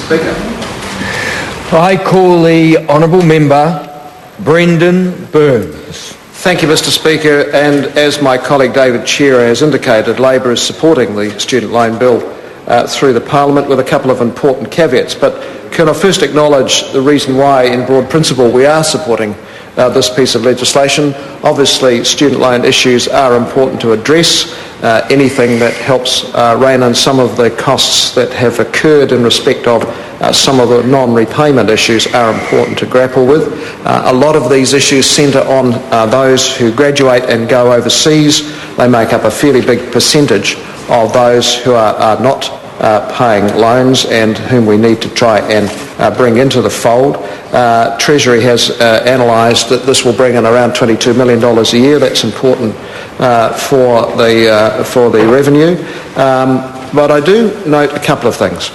Speaker. I call the Honourable Member Brendan Burns. Thank you, Mr. Speaker, and as my colleague David Shearer has indicated, Labor is supporting the student loan bill through the Parliament with a couple of important caveats. But can I first acknowledge the reason why, in broad principle, we are supporting this piece of legislation. Obviously, student loan issues are important to address. Anything that helps rein in some of the costs that have occurred in respect of some of the non-repayment issues are important to grapple with. A lot of these issues centre on those who graduate and go overseas. They make up a fairly big percentage of those who are not paying loans and whom we need to try and bring into the fold. Treasury has analysed that this will bring in around $22 million a year. That's important for the revenue. But I do note a couple of things.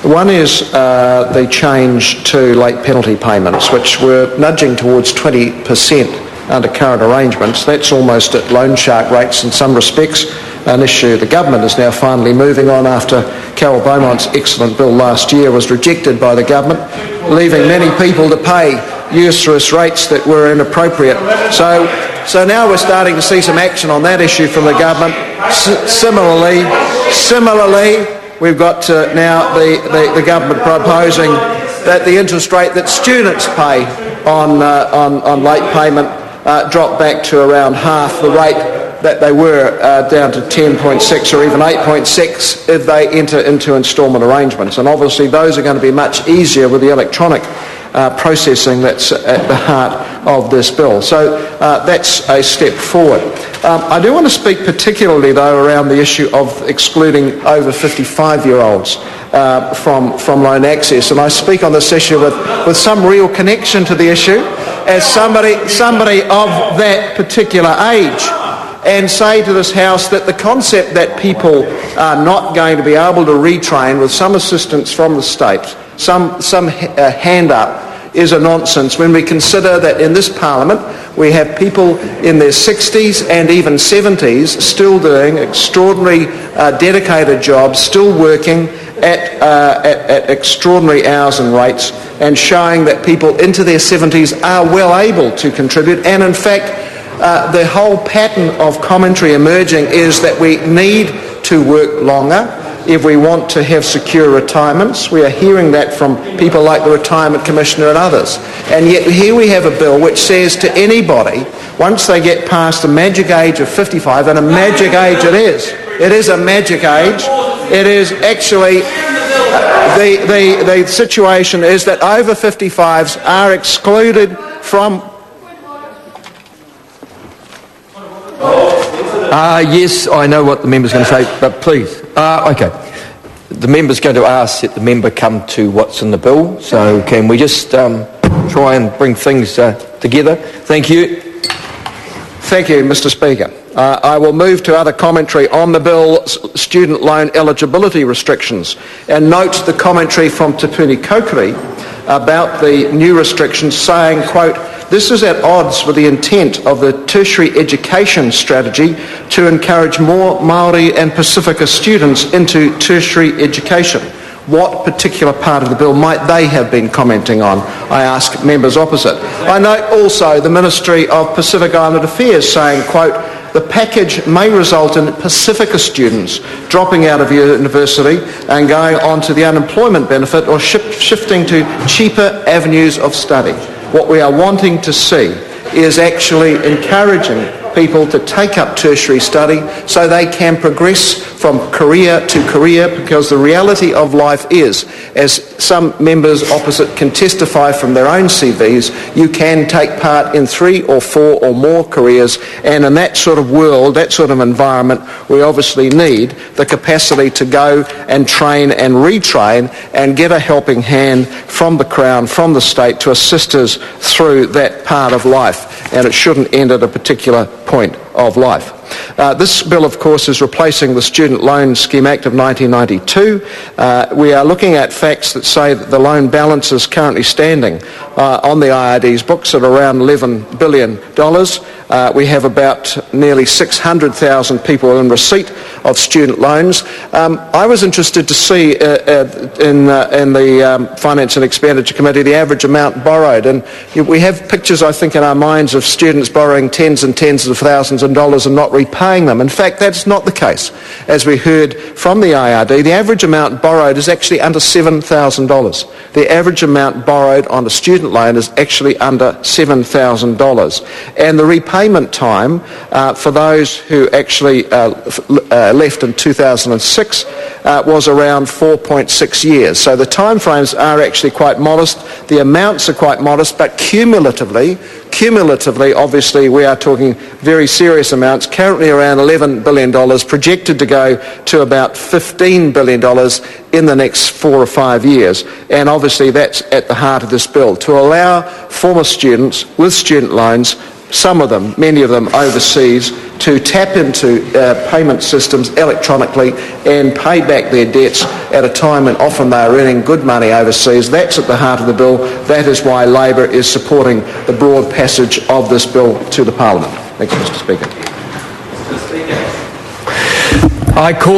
One is the change to late penalty payments, which were nudging towards 20% under current arrangements. That's almost at loan shark rates in some respects, an issue the government is now finally moving on after Carol Beaumont's excellent bill last year was rejected by the government, leaving many people to pay usurious rates that were inappropriate. So now we're starting to see some action on that issue from the government. Similarly, we've got now the government proposing that the interest rate that students pay on late payment drop back to around half the rate that they were, down to 10.6 or even 8.6 if they enter into instalment arrangements. And obviously those are going to be much easier with the electronic processing that's at the heart of this bill. So that's a step forward. I do want to speak particularly, though, around the issue of excluding over 55-year-olds from loan access. And I speak on this issue with some real connection to the issue as somebody of that particular age, and say to this House that the concept that people are not going to be able to retrain with some assistance from the state, some hand up, is a nonsense when we consider that in this Parliament we have people in their 60s and even 70s still doing extraordinary dedicated jobs, still working at extraordinary hours and rates, and showing that people into their 70s are well able to contribute. And in fact, the whole pattern of commentary emerging is that we need to work longer if we want to have secure retirements. We are hearing that from people like the Retirement Commissioner and others. And yet here we have a bill which says to anybody, once they get past the magic age of 55, and a magic age it is a magic age, it is actually, the situation is that over 55s are excluded from... Yes, I know what the member's going to say, but please. Okay. The member's going to ask that the member come to what's in the bill, so can we just try and bring things together? Thank you. Thank you, Mr. Speaker. I will move to other commentary on the bill's student loan eligibility restrictions, and note the commentary from Te Puni Kokiri about the new restrictions, saying, quote, "This is at odds with the intent of the tertiary education strategy to encourage more Māori and Pacifica students into tertiary education." What particular part of the bill might they have been commenting on, I ask members opposite. I note also the Ministry of Pacific Island Affairs saying, quote, "The package may result in Pacifica students dropping out of university and going on to the unemployment benefit or shifting to cheaper avenues of study." What we are wanting to see is actually encouraging people to take up tertiary study so they can progress from career to career, because the reality of life is, as some members opposite can testify from their own CVs, you can take part in 3 or 4 or more careers, and in that sort of world, that sort of environment, we obviously need the capacity to go and train and retrain and get a helping hand from the Crown, from the state, to assist us through that part of life, and it shouldn't end at a particular point of life. This bill, of course, is replacing the Student Loan Scheme Act of 1992. We are looking at facts that say that the loan balance is currently standing on the IRD's books at around $11 billion. We have about nearly 600,000 people in receipt of student loans. I was interested to see in the Finance and Expenditure Committee the average amount borrowed, and we have pictures, I think, in our minds of students borrowing tens and tens of thousands of dollars and not repaying them. In fact, that's not the case. As we heard from the IRD, the average amount borrowed is actually under $7,000. The average amount borrowed on a student loan is actually under $7,000. And the repayment time for those who actually left in 2006 was around 4.6 years. So the timeframes are actually quite modest. The amounts are quite modest, but cumulatively, obviously, we are talking very serious amounts, currently around $11 billion, projected to go to about $15 billion in the next 4 or 5 years. And obviously that's at the heart of this bill, to allow former students with student loans, some of them, many of them overseas, to tap into payment systems electronically and pay back their debts at a time when often they are earning good money overseas. That's at the heart of the bill. That is why Labor is supporting the broad passage of this bill to the Parliament. Thank you, Mr. Speaker. I call